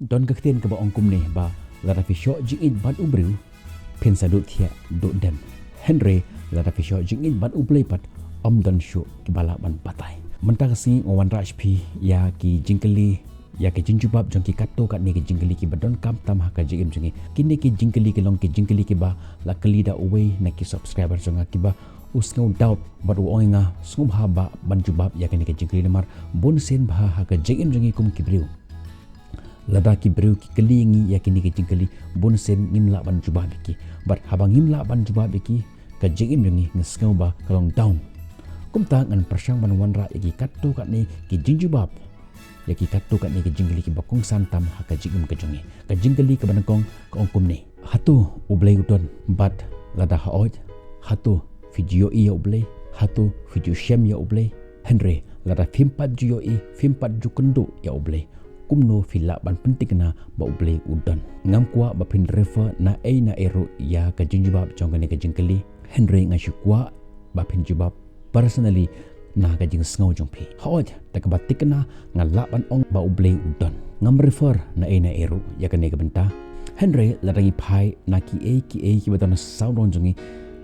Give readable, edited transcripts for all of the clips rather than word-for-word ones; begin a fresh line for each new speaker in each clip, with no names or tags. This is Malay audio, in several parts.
Don kakten ke ba ongkum ni ba lara fi sho jingit ban ubriu pen sadut thia do dem Henry lara fi sho jingit ban ublei pat om don sho ki bala ban patai menta kasi ngawan raj pi ya ki jingkeli ya ki jinjubab jong ki katto kat ni ki jingkeli ki badon kam tam ha ka jigim jongi kini ki jingkeli ki long ki jingkeli ki ba la kelida away na ki subscriber jonga ki ba usngau doubt baru oinga sngum ha ba ban jubab ya ki jingkeli namar bon sen ba ha ka jigim jongi kum ki briu lada ki briu ki kelingi ya kini ki jingkeli bon sen ngimla ban jubab ki bat habang ngimla ban jubab ki ka jigim jongi ngesngau ba kalong down kum ta ngan persang ban wanra ya ki katto kat ni ki jinjubab ya ki katto kat ni ke jingkeli ki bakung santam ha ka jigum ke jongi ka jingkeli ke banakong ka ongkum ni hatu ublei udon bat lada haoj hatu video i ya ublei hatu video shem ya ublei Henry lada fimpat ju i fimpat ju kendu ya ublei kumno fila ban penting na ba ublei udon ngam kwa ba pin refer na e na eru ya ka jinjubab jong ni ke jingkeli Henry ngashukwa ba pin jubab personally na ka jing sngaw jong pi hoj ta ka batik na ngala ban ong ba ublei udon ngam refer na e na eru ya ka ne ka benta Henry la rangi phai na ki e ki baton sound on jongi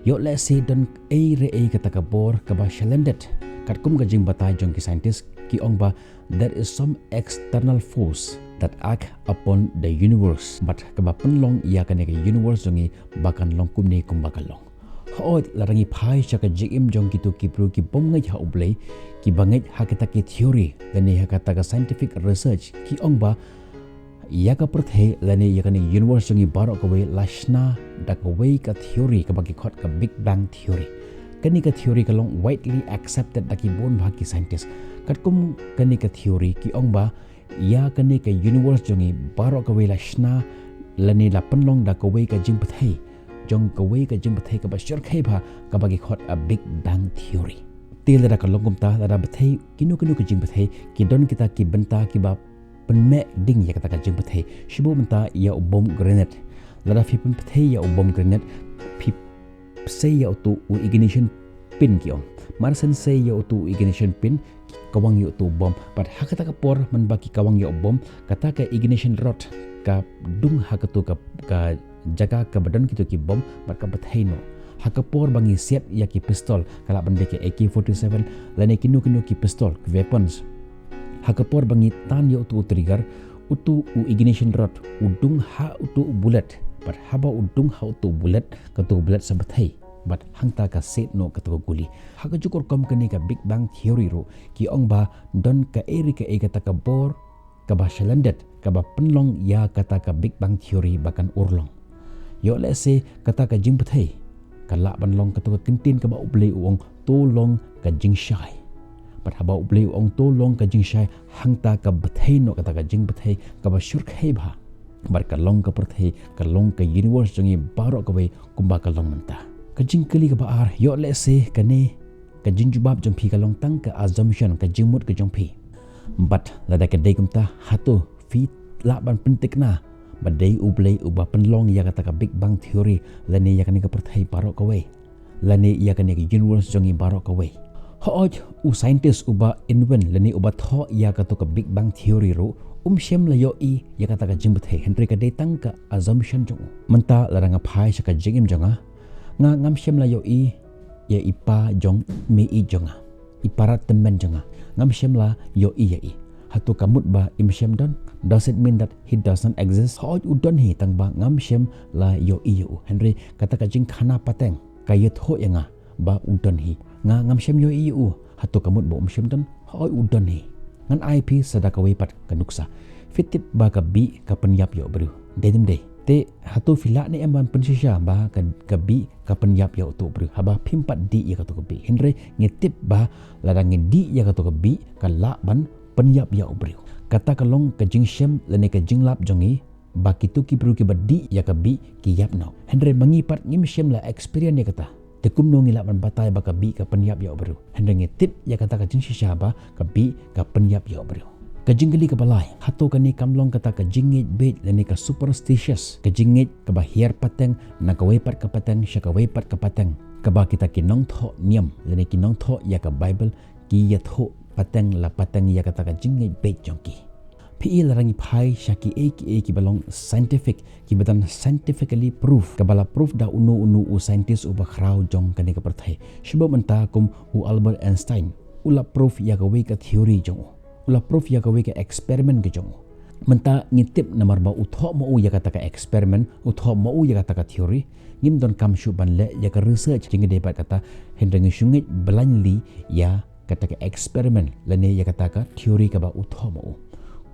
yo le se don e re e ka ta ka bor ka ba shalendet kat kum ka jing batai jong ki scientist ki ong ba there is some external force that act upon the universe but ka ba penlong ya ka ne ka universe jongi bakan long kum ne kum bakalong hoj larangi phai chaka jim jong kitu kipru ki bom ngai ha ublei ki bangai ha kita ki theory lani ha kata ka scientific research ki ong ba ya ka prthe lani ya ka ni universe ngi baro ka we lashna da ka we ka theory ka bagi khot ka big bang theory kani ka theory ka long widely accepted da ki bon bha ki scientist kat kum kani ka theory ki ong ba ya kani ka universe jongi baro ka we lashna lani la penlong da ka we ka jing pthei jong ka we ka jing bathai ka ba shur khai ba ka bagi khot a big bang theory til da ka longum ta da bathai kinu ka jing bathai ki don kita ki benta ki ba penme ding ya kata ka jing bathai shibo benta ya bom grenade da fi pen bathai ya bom grenade fi say ya tu ignition pin ki on marsen say ya tu ignition pin kawang ya tu bom but hakata ka por man baki kawang ya bom kata ka ignition rod ka dung hakatu ka jaga ke badan kita ki bom bar ka bathaino hakapor bangi siap ya ki pistol kala bande ke AK47 lane kinu ki pistol weapons hakapor bangi tan yo tu trigger utu ignition rod udung ha utu bullet bar haba udung ha utu bullet ka tu bullet sabathai bat hangta ka set no ka tu guli haka jukur kom kani ka big bang theory ro ki ong ba don ka eri ka e kata ka bor ka ba shalandet ka ba penlong ya kata ka big bang theory bakan urlong yo le se kata ka jing pathai kala ban long ka to ka kintin ka ba ublei uong to long ka jing shai pat haba ublei uong to long ka jing shai hangta ka bathai no kata ka jing pathai ka ba shur khai ba bar ka long ka pathai ka long ka universe jongi baro ka we kumba ka long manta ka jing kali ka ba ar yo le se ka ne ka jing jubab jong phi ka long tang ka assumption ka jing mut ka jong phi but lada ka dei kumta hatu fi la ban pentik na badai ublei uba penlong ya kata ka big bang theory lani ya kani ka perthai barok kawe lani ya kani ka universe jongi barok kawe hoj u scientist uba invent lani uba tho ya kata ka big bang theory ro shem la yo i ya kata ka jimbathai Henry ka dei tang ka assumption jong menta laranga phai saka jingim jonga nga ngam shem la yo i ya ipa jong me i jonga iparat temen jonga ngam shem la yo i ya i hatu kamut ba im shem don does it mean that he doesn't exist hoj udon hi tang ba ngam shem la yo i yo Henry kata ka jing khana pateng kayet ho yanga ba udon hi nga ngam shem yo i yo hatu kamut ba shem don hoj udon hi ngan ip sadaka we pat kanuksa fitip ba ka bi ka penyap yo bru dedem de te hatu fila ni emban pensisha ba ka bi ka penyap yo tu bru haba pimpat di ya ka tu bi Henry ngetip ba ladang di ya ka tu bi ka la ban penyap ya bru kata kalong ka jing shem lene ka jing lap jongi baki tu ki bru ki badi ya ka bi ki yap no Henry mangipat ngim shem la experience ya kata te kum no ngilap ban batai ba ka bi ka penyap ya bru Henry ngetip ya kata ka jing shisha ba ka bi ka penyap ya bru ka jingli ka balai hatu ka ni kamlong kata ka jingit bait lene ka superstitious ka jingit ka ba hier pateng na ka wepat ka pateng sya ka wepat ka pateng ka ba kita kinong tho niam lene kinong tho ya ka bible ki ya tho pateng la pateng ya kata ka jingit bait jongki PE larangi pai syaki ki balong scientific ki badan scientifically proof kabala proof da unu u scientist u bakrau jong kane ka perthai sebab menta kum u Albert Einstein ula proof ya ka we ka theory jong ula proof ya ka we ka experiment ke jong menta ngitip namar ba utho mo u ya kata ka experiment utho mo u ya kata ka theory ngim don kam shu ban le ya ka research jing de kata hendeng shungit belanli ya kata ka experiment lane ya kata ka theory ka ba utho mo u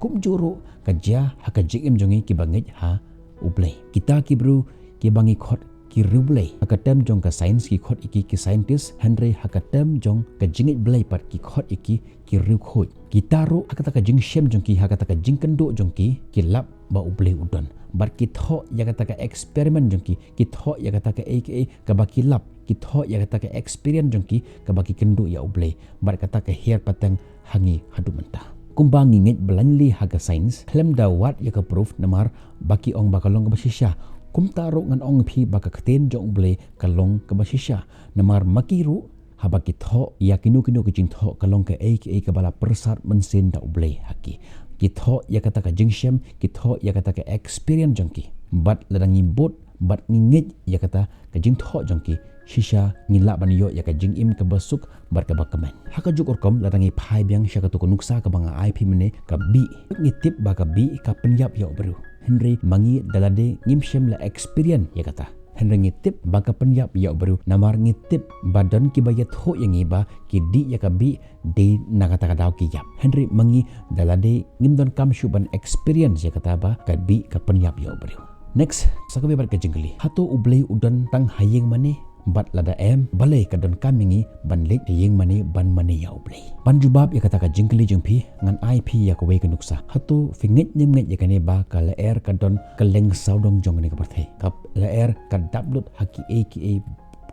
kum juru kaja haka jim jongi ki bangit ha ublay kita ki bru ki bangi khot ki rublay haka tem jong ka science ki khot iki ki scientist Henry haka tem jong ka jingit blay pat ki khot iki ki ru khot kita ru haka ta ka jing shem jong ki haka ta ka jing kendo jong ki lap ba ublay udon bar ki tho ya kata ka experiment jong ki tho ya kata ka aka ka ba ki lap ki tho ya kata ka experience jong ki ka ba ki kendo ya ublay bar kata ka her patang hangi hadu mentah kumbang ngingit belanli haga sains klem da wat ya ka proof namar baki ong bakalong ka basisya kum taro ngan ong phi baka kten jong ble kalong ka basisya namar makiru habaki tho ya kinu ke jing tho kalong ka aka ka bala persat mensin da ble haki ki tho ya kata ka jingshem ki tho ya kata ka experience jongki bat ladangi bot bat ngingit ya kata ka jing tho jongki shisha ngila ban yo ya ka jing im ka basuk bar ka bakaman haka jukur kom ladangi phai biang sha ka to nuksa ka banga IP mene ka bi ngitip ba ka bi ka penyap yo baru Henry mangi dalade ngimshem la experience ya kata Henry ngitip ba ka penyap yo baru namar ngitip badan ki bayat ho yang iba ki di ya ka bi de na kata ka daw ki yap Henry mangi dalade ngimdon kam shuban experience ya kata ba ka bi ka penyap yo baru next sakabe bar ka jingli hato ublei udan tang hayeng mane bat lada balai kadon kamingi ban lek yeng mani ban mani ya ublei ban jubab ya kata ka jingkli jengpi ngan IP ya ka we ka nuksa hatu fingit nyemnget ya kane ba ka la kadon keleng saudong jong ne ka parthai kap la ka dablut haki aka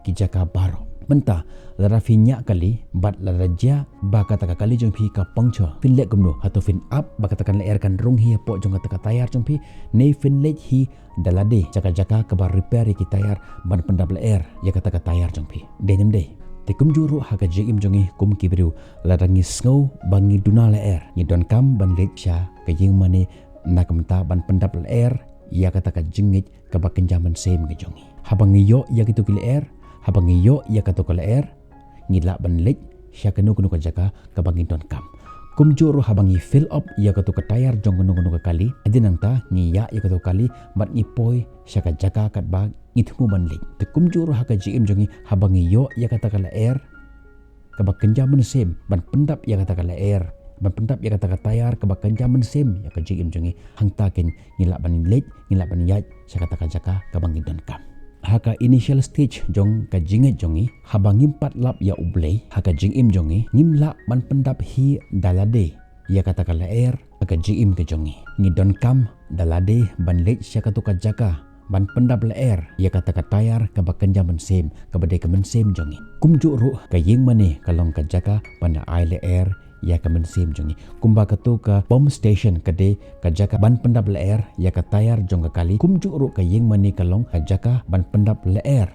ki jaka baro menta lara finya kali bat lara ja ba kata ka kali jengpi ka pangcho fin lek gumno hatu fin up ba kata kan la kan rung hi po jong kata ka tayar jengpi ne fin lek hi dalade jaka ka bar repair ki tayar ban pendap la ya kata ka tayar jengpi denem de te kum juru haga jim jongi kum kibru larangi snow bangi duna la ni don kam ban lek sha ka yeng mane nakamta ban pendap la ya kata ka jingit ka ba kenjaman sem ke jongi habangi yo ya kitu ki la habang iyo ya kato kala ngila banlik siya kanu ka jaka kabangin don kam kumjuro habang i fill up ya kato ka tayar jong kanu ka kali adinang ta ngiya ya kato kali mat ngipoy siya ka jaka kat bag ngitmu banlik te kumjuro haka jim jongi habang iyo ya kata kala kabag kenjaman sem ban pendap ya kata kala ban pendap ya kata ka tayar kabag kenjaman sem ya ka jim jongi hangtakin ngila banlik ngila baniyaj siya kata ka jaka kabangin don kam haka initial stage jong ka jinget jongi habang impat lap ya ublei haka jingim jongi ngimla ban pendap hi dalade ya kata ka haka jingim ke jongi ngidon kam dalade ban lek sya ka jaka ban pendap ya kata ka tayar ka bakan jaman sem ka bade ka men sem jongi kumju ru ka yeng mane kalong ka jaka pana ai ya ka men sem jongi kumba ka tu ka bomb station kade ka jaka ban pendap ya ka tayar jong ka kali kumju ru ka yeng mane kalong ka jaka ban pendap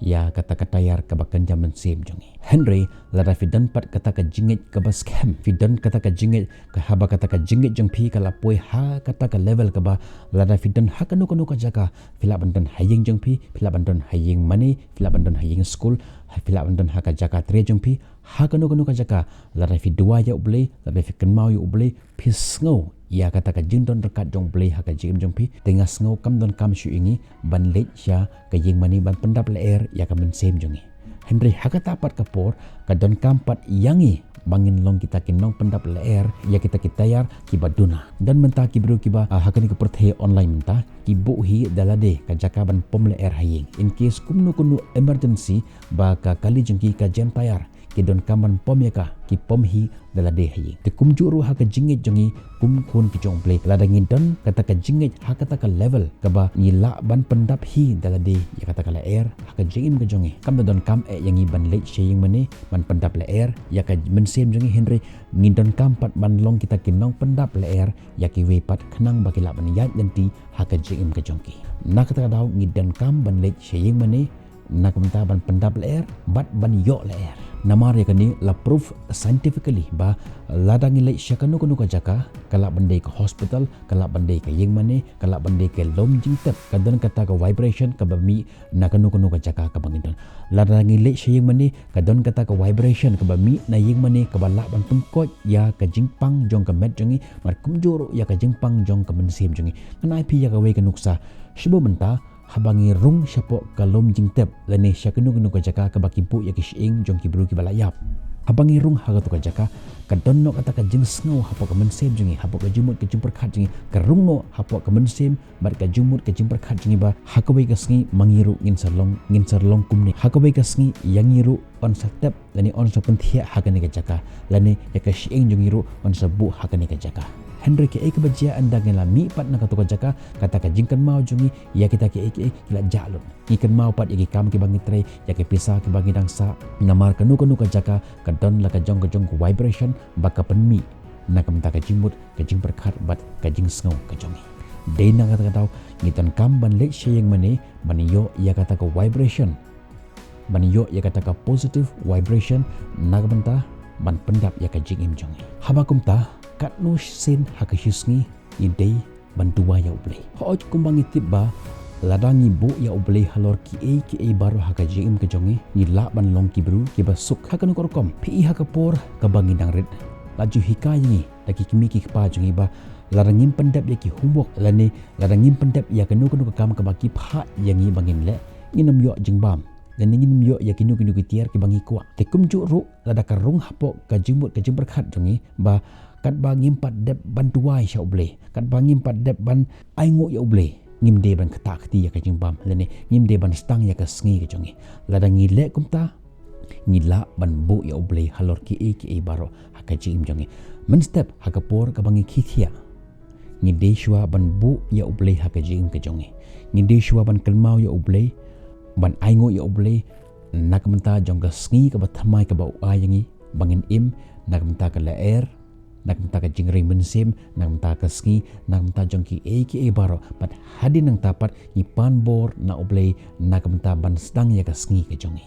ya kata ka tayar ka bakan jaman sem jongi Henry lada fidan pat kata ka jingit ka ba scam fidan kata ka jingit ka haba kata ka jingit jong pi kala poi ha kata ka level ka ba lada fidan ha kanu ka jaka fila bandan hayeng jong pi fila bandan hayeng mane fila bandan hayeng school fila bandan ha ka jaka tre jong pi ha kanu ka jaka lada fi dua ya ublei lada fi kenmau ya ublei pis ngau ya kata ka jindon rekat jong blei ha ka jim jong pi tengah ngau kam don kam shu ingi ban lek sya ka yeng mane ban pendap ya ka men sem jongi Henry haka tapat kapor ka don kampat yangi bangin long kita kinong pendap ya kita kitayar kibaduna dan menta kibru kiba haka ni keperthe online menta kibu hi dalade ka jakaban pom haying in case kumnu emergency ba ka kali jengki ka jam tayar ki don kaman pom ya ka ki pom hi dalade haying te kumjuru haka jingit jongi kum kun ki jong play ladangin don kata ka jingit haka ta ka level ka ba ngila ban pendap hi dalade ya kata ka haka jingim ka jongi kam don kam yang iban late shaying mane ban pendap ya ka mensem jongi Henry ngindon kampat ban long kita kinong pendap ya ki wepat kenang baki la ban yat nanti haka jingim ka jongki nak kata daw ngidon kam ban late shaying mane nak menta ban pendap leer bat ban yo leer namar yakani la proof scientifically ba ladangi le syakanu kanu ka jaka kala bandai ke hospital kala bandai ke yeng mane kala bandai ke lom jingtep kadon kata ka vibration ka bami nakanu kanu ka jaka ka bangin ladangi le syeng mane kadon kata ka vibration ka bami na yeng mane ka bala ban pengkot ya ka jingpang jong ka met jongi mar kumjur ya ka jingpang jong ka mensim jongi ngan IP ya ka we ka nuksa shibo menta habangi rung syapok kalom jingtep lene syakenu kenu ka jaka ka bakipu ya kishing jong ki bru ki balayap habangi rung haga to ka jaka ka donno kata ka jing sngo hapok ka mensem jingi hapok ka jumut ka jimpar khat jingi ka rungno hapok ka mensem bar ka jumut ka jimpar khat jingi ba hakabai ka sngi mangiru ngin sarlong kumni hakabai ka sngi yangiru on satep lene on sa penthia hagane ka jaka lene ya ka shing jongiru on sa bu hagane ka jaka Henry ke ek bajia anda ngela mi pat na katuka jaka kata ka jingkan mau jungi ya kita ke ek kila jalun ikan mau pat yaki kam ke bangi tre ya ke pisa ke bangi dangsa namar kanu ka jaka ka don la ka jong ko vibration baka penmi na kamta ka jimut ka jing berkat bat ka jing sngo ka jongi dei na kata tau ngitan kam ban le sheyeng mane maniyo ya kata ka vibration maniyo ya kata ka positive vibration na kamta ban pendap ya ka jing im jongi habakumta kat no sen hakashisngi idei bantua ya uble hoj kumbang itibba ladangi bo ya uble halor ki e baru hakaji im ke jongi ni la ban long ki bru ki basuk hakanu korkom pi hakapor ka bangi dangret laju hikayi lagi kimi ki pa jongi ba larangim pendap ya ki humbok lane larangim pendap ya kanu ka kam ka baki pha yangi bangin le inam yo jingbam dan ingin yo ya kinu tiar ki bangi kwa tekum ju ru lada karung hapok ka jimut ka jimberkhat jongi ba kat bangim pat dep ban tuai sya uble kat bangim pat dep ban aingo ya uble ngim de ban kata khti ya ka jingbam lene ngim de ban stang ya ka sngi ka jongi lada ngile kumta ngila ban bu ya uble halor ki e baro hakaji im jongi men step hakapor ka bangi khithia ngide shwa ban bu ya uble hakaji im ka jongi ngide shwa ban kelmau ya uble ban aingo ya uble nak menta jong ka sngi ka bathamai ka ba ayangi bangin im nak menta ka laer nak menta ka jingring mensim nak menta ka sngi nak menta jong ki e baro pat hadi nang tapat ni pan bor na uble nak menta ban stang ya ka sngi ka jongi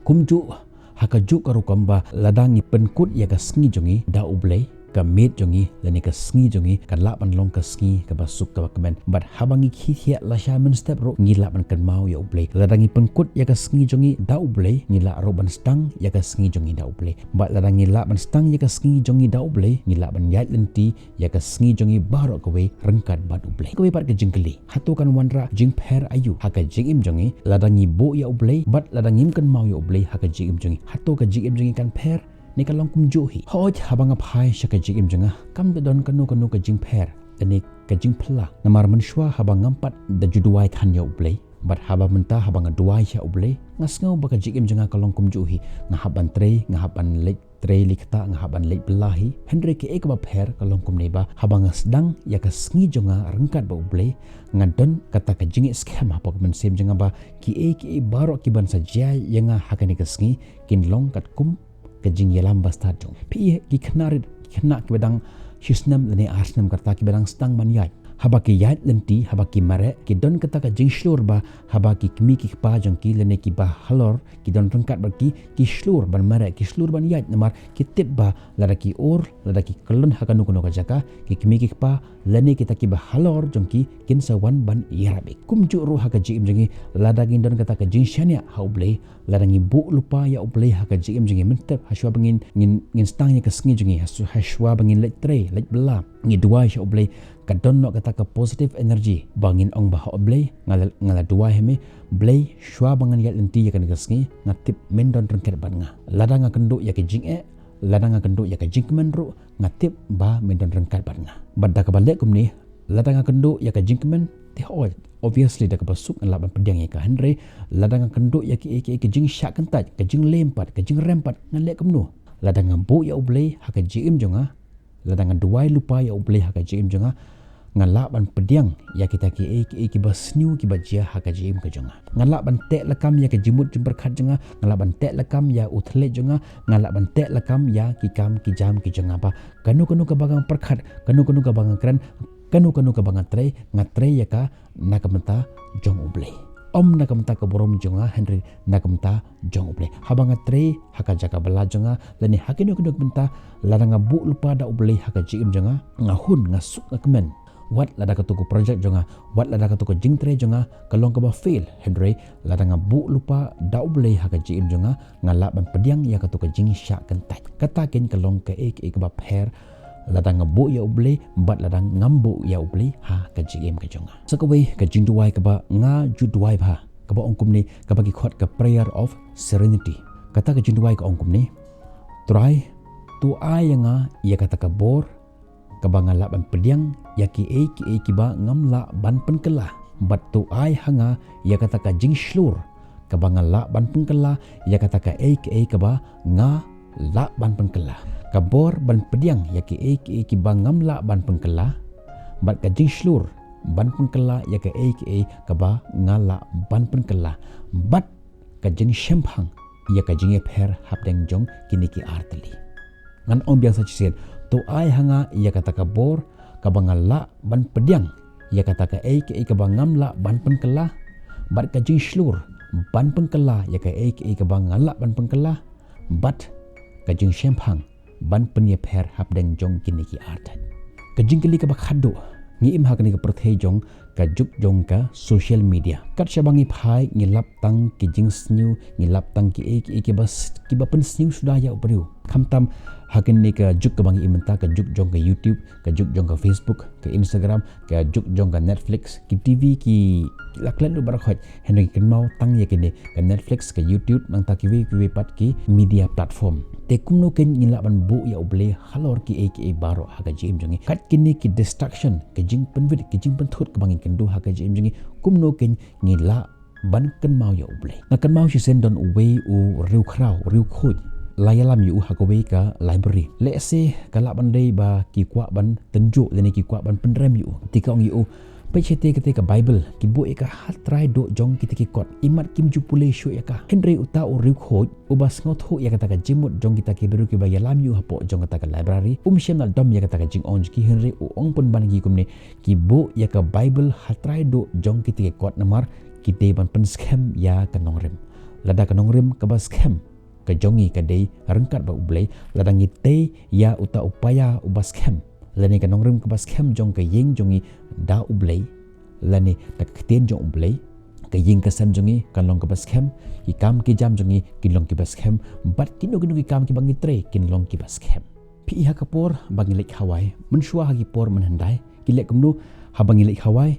kumju hakaju ka rukamba ladang ni penkut ya ka sngi jongi da uble ka met jongi lani ka sngi jongi ka laban long ka sngi ka basuk ka bakmen bat habangi khithia la shaman step ro ngila ban kan mau ya uble ladangi pengkut ya ka sngi jongi da uble ngila ro ban stang ya ka sngi jongi da uble bat ladangi la ban stang ya ka sngi jongi da uble ngila ban yat lenti ya ka sngi jongi baro ka we rengkat bat uble ka we bat ka jingkeli hatukan wanra jing per ayu haka jing im jongi ladangi bo ya uble bat ladangim kan mau ya uble haka jing im jongi hatu ka jing im jongi kan per ni kalong kumjuhi hoj habang aphai syaka jing im janga kam da don kanu ka jing per ani ka jing phla namar menshwa habang ngampat da juduai than ya uble bat haba menta habang duai sya uble ngasngau baka jing im janga kalong kumjuhi ngahaban tre ngahaban lek tre likta ngahaban lek belahi Henry ke ek ba per kalong kumneba habang sedang ya ka sngi jonga rengkat ba uble ngadon kata ka jing scam apa men sem janga ba ki baro ki ban saja yanga hakani ka sngi kin long kat kum kejing yalam bastad jong pi ki knarit kena ki bedang shisnam lene arsnam karta ki bedang stang maniai habaki yat lenti habaki mare ki don kata ka jing shlur ba habaki kmi ki pa jong ki lene ki ba halor ki don rengkat baki ki shlur ban mare ki shlur ban yat namar ki tip ba ladaki or ladaki kelon hakanu kuno ka jaka ki kmi ki pa lene kita ki ba halor jong ki kin sawan ban yarabe kumju ru haka jim jengi ladagi don kata ka jing shania hauble ladangi bu lupa ya uble haka jim jengi mentep haswa bangin ngin stangnya ka sngi jengi haswa bangin lek tre lek bela ngi dua sya uble kadon no kata ka positive energy bangin ong bah uble ngala dua heme blay shwa bangan ya lenti ya kan sngi ngatip men don rengket ban nga ladanga kendo ya ke jing ladanga kendo ya ka jingmen ro ngatip ba men don rengkat ban nga badda ka balek kumni ladanga kendo ya ka jingmen te ho obviously da ka basuk laban pedang ya ka Henry ladanga kendo ya ke jing syak kentaj ka jing lempat ka jing rempat ngalek kumno ladanga bo ya uble haka jim jonga ladanga duai lupa ya uble haka jim jonga ngalaban pedang ya kita ki basniu ki bajia haka jim ka jonga ngalaban tek lekam ya ke jimut jemberkhat jonga ngalaban tek lekam ya uthle jonga ngalaban tek lekam ya ki kam ki jam ki jonga ba kanu ka bagang perkhat kanu ka bagang kran kanu ka bagang tre ngatre ya ka nakamenta jong uble Om nakamta ka borom jonga Henry nakamta jong uble habanga tre haka jaka bala jonga lani hakino kino benta ladanga bu lupa da uble haka jim jonga ngahun ngasuk ngakmen wat lada ka tuku project jonga wat lada ka tuku jingtre jonga kalong ka ba fail Henry ladanga bu lupa da uble haka jim jonga ngala ban pediang ya ka tuku jing sya kentai katakin kalong ka ek ba per ladang ngabu ya uble bat ladang ngambu ya uble ha ka jim ka jonga sakawe ka jingduai ka ba nga juduai ba ka ba ongkum ni ka bagi khot ka prayer of serenity kata ka jingduai ka ongkum ni try tu ayanga ya kata ka bor ka ba ngala ban pediang ya ki ba ngamla ban penkela bat tu ai hanga ya kata ka jing slur ka ba ngala ban penkela ya kata ka ka ba nga la ban penkela kabor ban pediang ya ki bangam la ban pengkela bat ka jing slur ban pengkela ya ka ka ba ngala ban pengkela bat ka jing shemphang ya ka jing pher hapdeng jong kini ki artali ngan ong biasa cisen to ai hanga ya kata kabor ka bangala ban pediang ya kata ka ka bangam la ban pengkela bat ka jing slur ban pengkela ya ka bangala ban pengkela bat ka jing shemphang ban penia per hapdeng jong kini ki artat kajing kali ka bakhado ngi im hakni ka perthei jong ka juk jong ka social media kat shabangi phai ngi lap tang ki jing snew ngi lap tang ki ki bas ki ba pen snew sudah ya upriu khamtam hakin ni ka juk ka bangi imenta ka juk jong ka YouTube ka juk jong ka Facebook ka Instagram ka juk jong ka Netflix ki TV ki laklan lu barakhot henry kin mau tang ya kini ka Netflix ka YouTube nang ta ki pat ki media platform te kumno ken ngila ban bu ya uble halor ki baro haga jim jongi kat kini ki distraction ka jing penwit ki jing penthut ka bangi kendu haga jim jongi kumno ken ngila ban ken mau ya uble na kan mau shi sen don uwe u riu khrau riu khoj layalam yu hakawe ka library le se kala bandai ba ki kwa ban tenju leni ki kwa ban penrem yu tika ong yu pechete ketika bible ki bu eka hatrai do jong kita ki kot imat kim ju pule shu eka henry uta o riu khoj ubas ngot ho ya kata ka jimut jong kita ki beru ki ba yalam yu hapo jong kata ka library shenal dom ya kata ka jing on ki henry u ong pun ban gi kumne ki bu ya ka bible hatrai do jong kita ki kot namar ki te ban pen scam ya kanongrem lada kanongrem ka ba scam ka jongi ka dei rengkat ba ublei ladang ite ya uta upaya ubas kem lani ka nongrim ka bas kem jong ka ying jongi da ublei lani tak kten jong ublei ka ying ka sam jongi kan long ka bas kem ki kam ki jam jongi kin long ki bas kem bat kin no ki kam ki bangi tre kin long ki bas kem pi ha kapor bangi lek hawai menshua ha ki por menhandai ki lek kumnu ha bangi lek hawai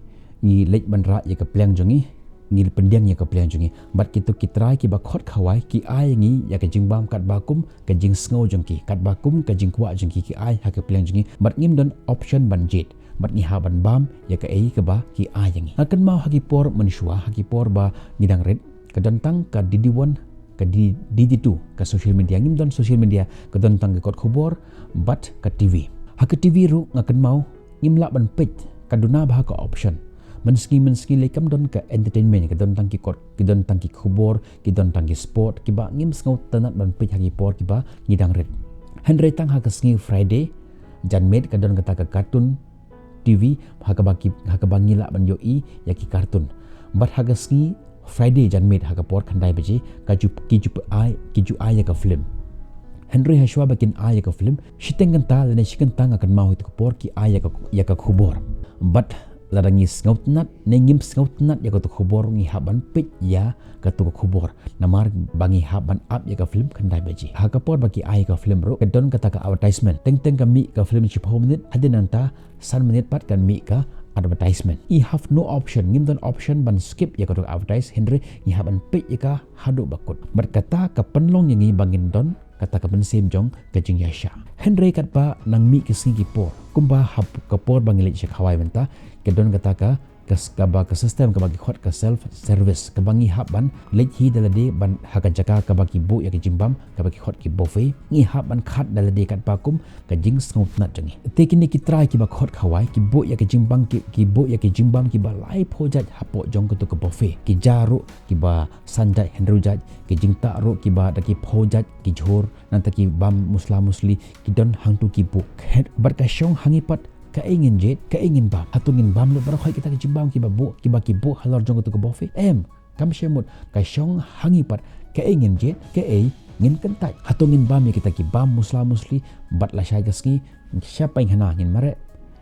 ni lek ban ra ya ka plang jongi ngil pendiang ya ka plan jungi bat kitu kitrai ki bakhot khawai ki ai ngi ya ka jingbam kat bakum ka jing sngo jungki kat bakum ka jingkwa jungki ki ai ha ka plan jungi bat ngim don option ban jet bat ngi ha ban bam ya ka ei ka ba ki ai ngi akan mau hagi por menshua hagi por ba ngidang red ka dantang ka didiwon ka diditu ka social media ngim don social media ka dantang ka kot khobor bat ka TV ha ka TV ru ngakan mau ngim la ban pet ka duna ba ka option menski lekam don ka entertainment ka don tangki kot ki don tangki khubor ki don tangki sport ki ba ngim sngo tanat ban pich hagi por ki ba ngidang red henry tang ha ka sngi friday jan med ka don kata ka cartoon tv ha ka bangi la ban yo i ya ki cartoon bat ha ka sngi friday jan med ha ka por khandai beji ka ju ai ya ka film henry hashwa bakin ai ya ka film shitengan ta le shikan tang akan mau itu por ki ai ya ka khubor but ladangi ngautnat nengim ngautnat ya ka khubor ngi haban pit ya ka tu khubor namar bangi haban up ya ka film khandai beji ha ka por baki ai ka film ro don kata ka advertisement teng ka mi ka film chip home minute hadinanta san minute pat kan mi ka advertisement I have no option ngim don option ban skip ya ka tu advertise henry ngi haban pit ya ka hadu bakut berkata ka penlong ngi bangin don kata ka pensem jong ka jing yasha henry kat pa nang mi ki singi por kumba hab ka por bangile chek hawai menta ke don kata ka ba ka system ka bagi khot ka self service ka bangi haban lech hi dalade ban haka jaka ka bagi bu ya ki jimbam ka bagi khot ki buffet ngi haban khat dalade kat pakum ka jing sngot nat jangi tekini ki try ki ba khot khawai ki bu ya ki jimbang ki bu ya ki jimbam ki ba lai phojat hapo jong ka buffet ki jaru ki ba sanjat henrujat ki jingta ro ki ba da ki phojat ki jhor nan ta ki bam musli ki don hangtu ki bu khet bar ka shong hangi pat ka ingin bam hatungin bam le barakhoy kita ki jimbam ki ba bu ki ba ki bu halor jong tu ko buffet kam shemut ka shong hangipat ka ingin jet ka ngin kentai hatungin bam ya kita ki bam musli bat la shay gasngi siapa yang hana ngin mare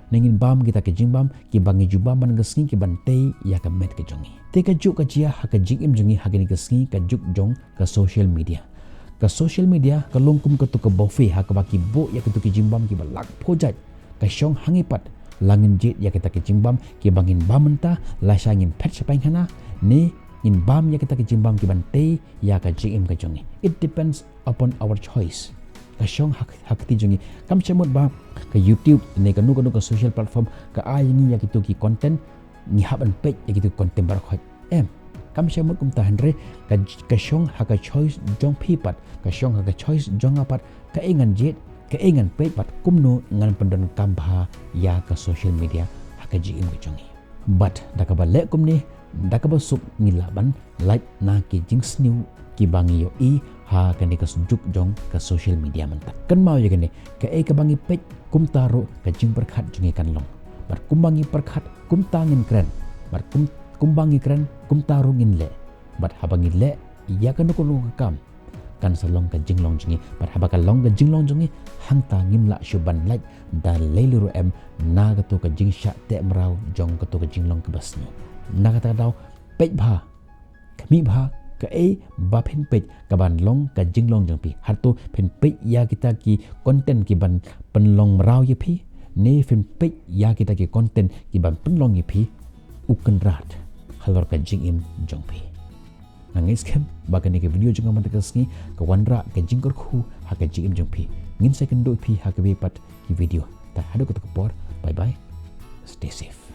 nengin bam kita ke jingbam ki bangi jubam ban gasngi ki bante ya ka met ke jongi te ka juk ka jia ha ka jing im jongi ha ni gasngi ka juk jong ka social media ka longkum ka tu ka bofe ha ka baki bo ya ka tu ki jingbam ki balak phojat ka shong hangipat langin jet ya kita ke jingbam ki bangin bamenta la shangin pet siapa yang hana ne in bam ya kita ke jimbam ki bante ya ka jing im ka jongi it depends upon our choice ka shong hak ti jongi kam chemut ba ka YouTube ne ka nu ka social platform ka ayini ya kitu ki content ni haban page ya kitu content bar khot kam chemut kum ta hanre ka shong hak choice jong phipat ka shong hak choice jong apat ka ingan jet ka ingan page pat kumno ngan pendon kambha ya ka social media hak jing im ka jongi but da ka ba le kum ni daka basuk nilaban like na ki jings new ki bangi yo ha kan ka juk jong ka social media manta kan mau ya gane ka ka bangi page kum taro ka jing perkhat jungi kan long bar kum bangi perkhat kum tangin kren bar kum bangi kren kum taro ngin le bar habangi le ya kan ko kam kan salong ka jing long jungi bar habaka long ka jing long jungi hang ta ngim la shuban like da leluru na ka to ka jing sha te mrau jong ka to ka jing long ka basno na kata daw pej bha kami bha ka ba phen pej ka ban long ka jinglong jang pi harto phen pej ya kita ki content ki ban penlong rau ye pi ne phen pej ya kita ki content ki ban penlong ye pi uken rat halor ka jing im jong pi nangis kem bagan ni ke video jang man ka sni ka wanra ka jingkor khu ha ka jing im jong pi ngin second do pi ha ka be pat ki video ta hadu ko to por bye bye stay safe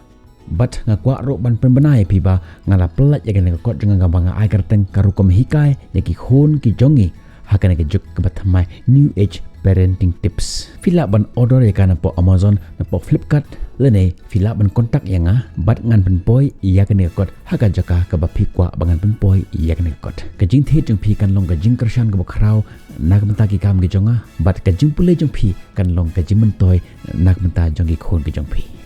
but ngakwa ro ban penbenai pi ba ngala pelat ya kan kot dengan gambang ai karteng karukom hikai ya ki khon ki jongi hakan ke juk ke batmai new age parenting tips fila ban order ya kan po Amazon na po Flipkart lene fila ban kontak ya nga bat ngan penpoi ya kan kot haka jaka ka ba phikwa bangan penpoi ya kan kot ka jing the jung pi kan long ka jing kershan ka bakrau nak menta ki kam ki jonga bat ka jing pule jung pi kan long ka jing mentoy nak menta jong ki khon ki jong pi